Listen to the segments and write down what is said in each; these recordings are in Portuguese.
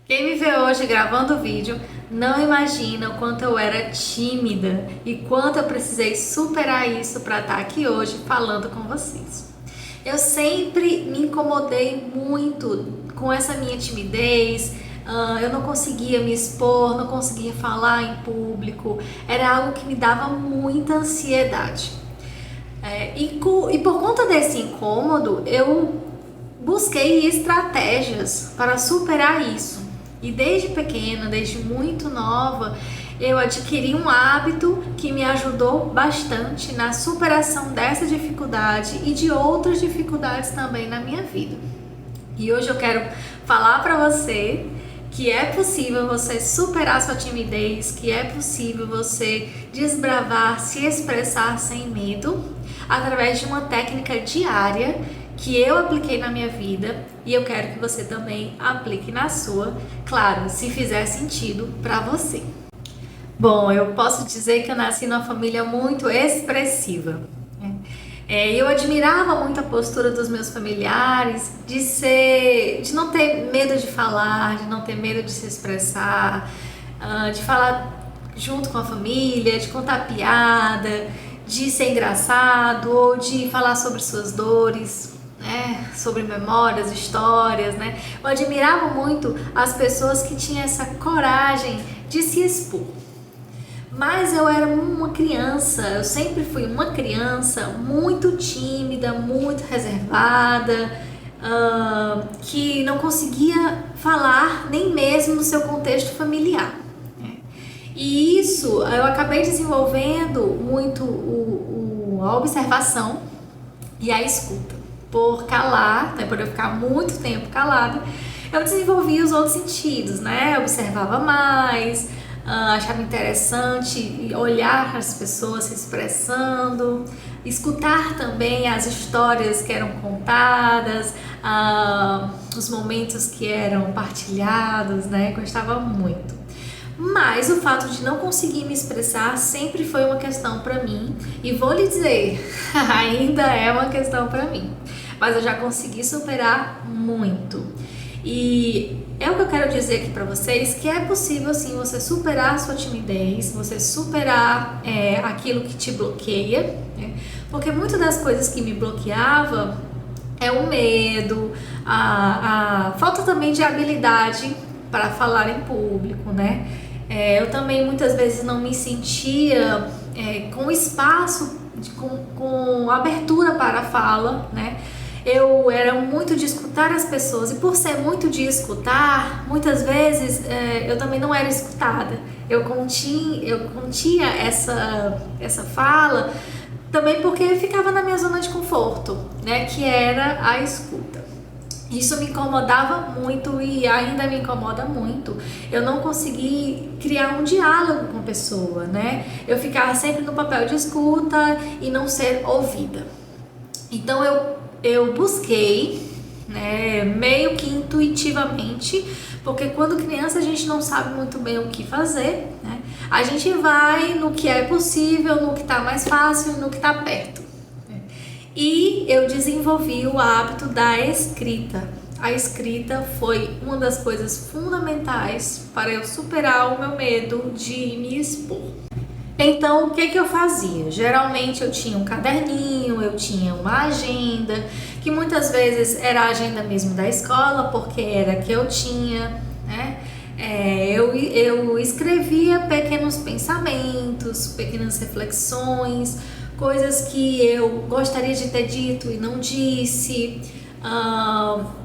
Quem me vê hoje gravando o vídeo não imagina o quanto eu era tímida e quanto eu precisei superar isso para estar aqui hoje falando com vocês. Eu sempre me incomodei muito com essa minha timidez, eu não conseguia me expor, não conseguia falar em público, era algo que me dava muita ansiedade. E por conta desse incômodo, eu busquei estratégias para superar isso. E desde pequena, desde muito nova, eu adquiri um hábito que me ajudou bastante na superação dessa dificuldade e de outras dificuldades também na minha vida. E hoje eu quero falar para você que é possível você superar sua timidez, que é possível você desbravar, se expressar sem medo, através de uma técnica diária que eu apliquei na minha vida e eu quero que você também aplique na sua, claro, se fizer sentido para você. Bom, eu posso dizer que eu nasci numa família muito expressiva. Eu admirava muito a postura dos meus familiares de não ter medo de falar, de não ter medo de se expressar, de falar junto com a família, de contar piada, de ser engraçado ou de falar sobre suas dores, sobre memórias, histórias, Eu admirava muito as pessoas que tinham essa coragem de se expor. Mas eu era uma criança, eu sempre fui uma criança muito tímida, muito reservada, que não conseguia falar nem mesmo no seu contexto familiar. E isso eu acabei desenvolvendo muito a observação e a escuta. Por calar, por eu ficar muito tempo calada, eu desenvolvi os outros sentidos, Eu observava mais, achava interessante olhar as pessoas se expressando, escutar também as histórias que eram contadas, os momentos que eram partilhados, Gostava muito. Mas o fato de não conseguir me expressar sempre foi uma questão para mim e vou lhe dizer, ainda é uma questão para mim, mas eu já consegui superar muito. E é o que eu quero dizer aqui para vocês, que é possível sim você superar a sua timidez, você superar aquilo que te bloqueia, porque muitas das coisas que me bloqueava é o medo, a falta também de habilidade para falar em público, Eu também muitas vezes não me sentia com espaço, com abertura para a fala, Eu era muito de escutar as pessoas e por ser muito de escutar, muitas vezes eu também não era escutada. Eu continha essa fala também porque eu ficava na minha zona de conforto, Que era a escuta. Isso me incomodava muito e ainda me incomoda muito. Eu não consegui criar um diálogo com a pessoa, Eu ficava sempre no papel de escuta e não ser ouvida. Então eu busquei, meio que intuitivamente, porque quando criança a gente não sabe muito bem o que fazer, A gente vai no que é possível, no que está mais fácil, no que está perto. E eu desenvolvi o hábito da escrita. A escrita foi uma das coisas fundamentais para eu superar o meu medo de me expor. Então, o que eu fazia? Geralmente eu tinha um caderninho, eu tinha uma agenda, que muitas vezes era a agenda mesmo da escola, porque era a que eu tinha, Eu escrevia pequenos pensamentos, pequenas reflexões, coisas que eu gostaria de ter dito e não disse.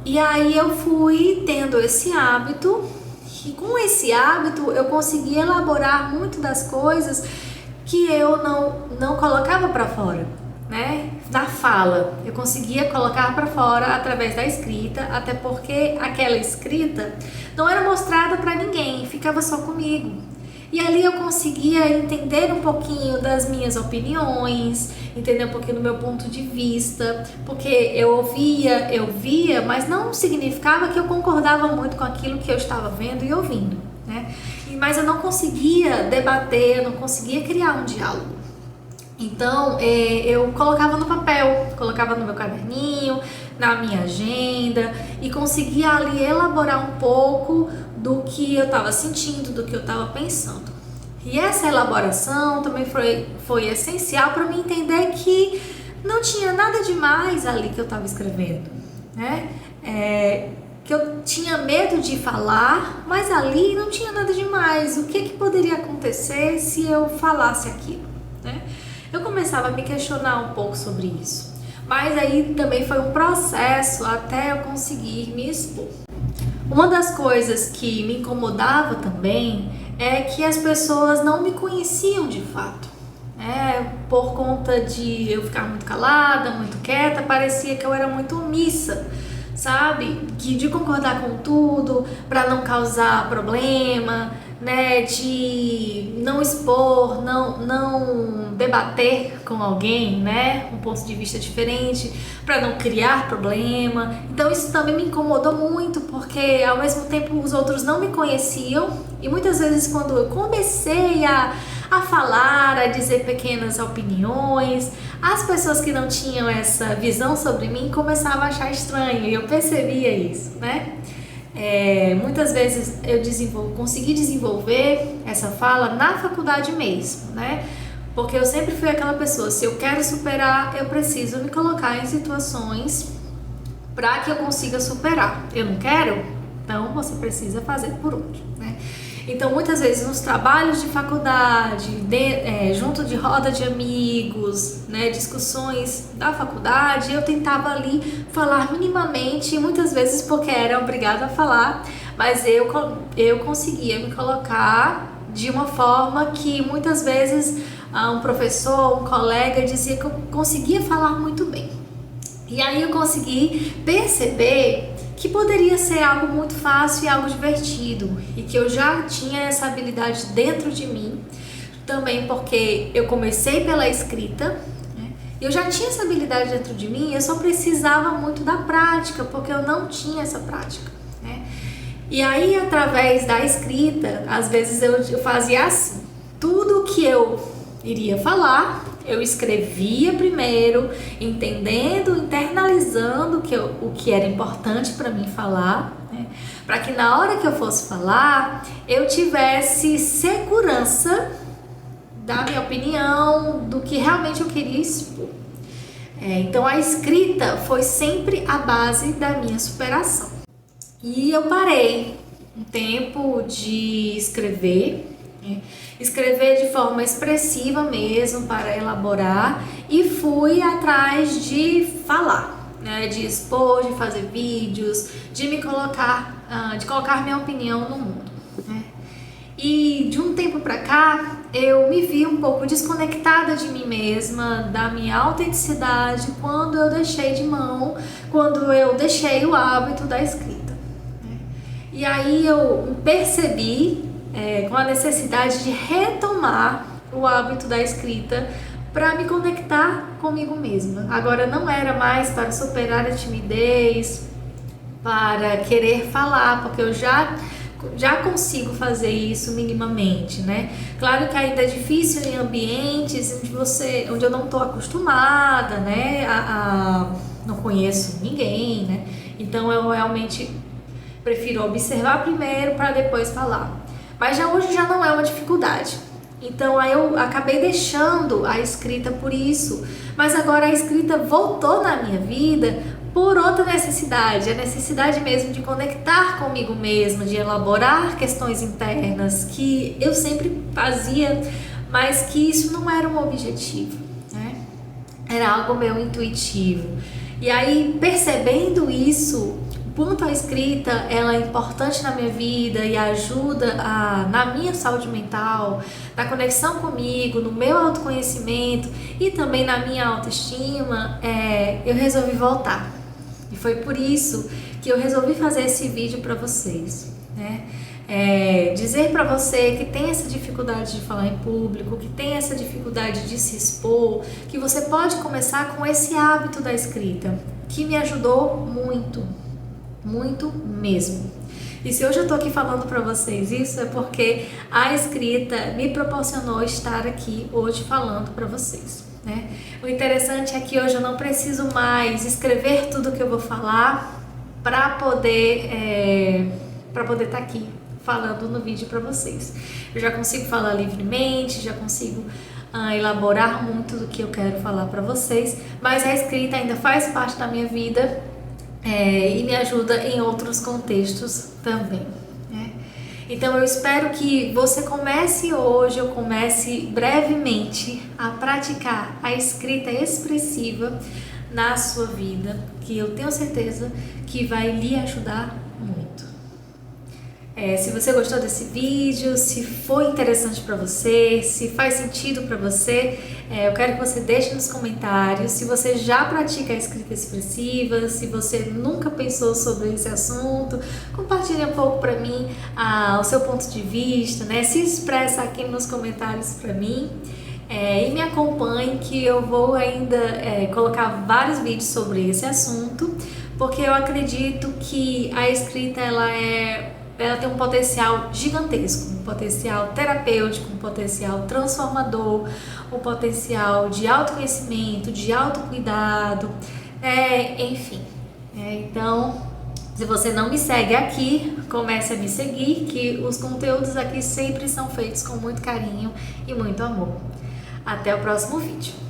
E aí eu fui tendo esse hábito, e com esse hábito eu consegui elaborar muito das coisas que eu não colocava para fora, Da fala. Eu conseguia colocar para fora através da escrita, até porque aquela escrita não era mostrada para ninguém, ficava só comigo. E ali eu conseguia entender um pouquinho das minhas opiniões, entender um pouquinho do meu ponto de vista, porque eu via, mas não significava que eu concordava muito com aquilo que eu estava vendo e ouvindo, Mas eu não conseguia debater, eu não conseguia criar um diálogo. Então eu colocava no papel, colocava no meu caderninho, na minha agenda e conseguir ali elaborar um pouco do que eu estava sentindo, do que eu estava pensando. E essa elaboração também foi essencial para mim entender que não tinha nada demais ali que eu estava escrevendo, né? Que eu tinha medo de falar, mas ali não tinha nada demais. O que poderia acontecer se eu falasse aquilo, né? Eu começava a me questionar um pouco sobre isso, mas aí também foi um processo até eu conseguir me expor. Uma das coisas que me incomodava também é que as pessoas não me conheciam de fato. Por conta de eu ficar muito calada, muito quieta, parecia que eu era muito omissa, sabe? De concordar com tudo, para não causar problema, né? De não expor, não debater com alguém, né? Um ponto de vista diferente, para não criar problema. Então isso também me incomodou muito, porque ao mesmo tempo os outros não me conheciam e muitas vezes quando eu comecei a falar, a dizer pequenas opiniões, as pessoas que não tinham essa visão sobre mim começavam a achar estranho e eu percebia isso, né? Muitas vezes eu consegui desenvolver essa fala na faculdade mesmo, né? Porque eu sempre fui aquela pessoa, se eu quero superar, eu preciso me colocar em situações para que eu consiga superar. Eu não quero? Então você precisa fazer por onde, né? Então muitas vezes nos trabalhos de faculdade, junto de roda de amigos, né, discussões da faculdade, eu tentava ali falar minimamente, muitas vezes porque era obrigada a falar, mas eu conseguia me colocar de uma forma que muitas vezes um professor, um colega dizia que eu conseguia falar muito bem. E aí eu consegui perceber que poderia ser algo muito fácil e algo divertido e que eu já tinha essa habilidade dentro de mim, também porque eu comecei pela escrita, né? Eu já tinha essa habilidade dentro de mim, eu só precisava muito da prática, porque eu não tinha essa prática, né? E aí através da escrita, às vezes eu fazia assim, tudo que eu iria falar, eu escrevia primeiro, entendendo, internalizando o que era importante para mim falar, né? Para que na hora que eu fosse falar, eu tivesse segurança da minha opinião, do que realmente eu queria expor. Então a escrita foi sempre a base da minha superação. E eu parei um tempo de escrever, né? Escrever de forma expressiva mesmo, para elaborar, e fui atrás de falar, né? De expor, de fazer vídeos, de me colocar, de colocar minha opinião no mundo, né? E de um tempo pra cá, eu me vi um pouco desconectada de mim mesma, da minha autenticidade, quando eu deixei de mão, quando eu deixei o hábito da escrita, né? E aí eu percebi com a necessidade de retomar o hábito da escrita para me conectar comigo mesma. Agora não era mais para superar a timidez, para querer falar, porque eu já consigo fazer isso minimamente, né? Claro que ainda é difícil em ambientes onde eu não estou acostumada, né? Não conheço ninguém, né? Então eu realmente prefiro observar primeiro para depois falar. Mas hoje já não é uma dificuldade. Então aí eu acabei deixando a escrita por isso. Mas agora a escrita voltou na minha vida por outra necessidade. A necessidade mesmo de conectar comigo mesma, de elaborar questões internas que eu sempre fazia, mas que isso não era um objetivo, né? Era algo meu intuitivo. E aí, percebendo isso, quanto a escrita ela é importante na minha vida e ajuda na minha saúde mental, na conexão comigo, no meu autoconhecimento e também na minha autoestima, eu resolvi voltar. E foi por isso que eu resolvi fazer esse vídeo para vocês, né? Dizer para você que tem essa dificuldade de falar em público, que tem essa dificuldade de se expor, que você pode começar com esse hábito da escrita, que me ajudou muito. Muito mesmo. E se hoje eu tô aqui falando para vocês isso, é porque a escrita me proporcionou estar aqui hoje falando para vocês. né? O interessante é que hoje eu não preciso mais escrever tudo que eu vou falar para poder estar aqui falando no vídeo para vocês. Eu já consigo falar livremente, já consigo elaborar muito do que eu quero falar para vocês, mas a escrita ainda faz parte da minha vida e me ajuda em outros contextos também, né? Então eu espero que você comece hoje ou comece brevemente a praticar a escrita expressiva na sua vida, que eu tenho certeza que vai lhe ajudar muito. Se você gostou desse vídeo, se foi interessante para você, se faz sentido para você, eu quero que você deixe nos comentários se você já pratica a escrita expressiva, se você nunca pensou sobre esse assunto. Compartilhe um pouco para mim o seu ponto de vista, né? Se expressa aqui nos comentários para mim. E me acompanhe, que eu vou ainda colocar vários vídeos sobre esse assunto, porque eu acredito que a escrita ela tem um potencial gigantesco, um potencial terapêutico, um potencial transformador, um potencial de autoconhecimento, de autocuidado, enfim. Então, se você não me segue aqui, comece a me seguir, que os conteúdos aqui sempre são feitos com muito carinho e muito amor. Até o próximo vídeo.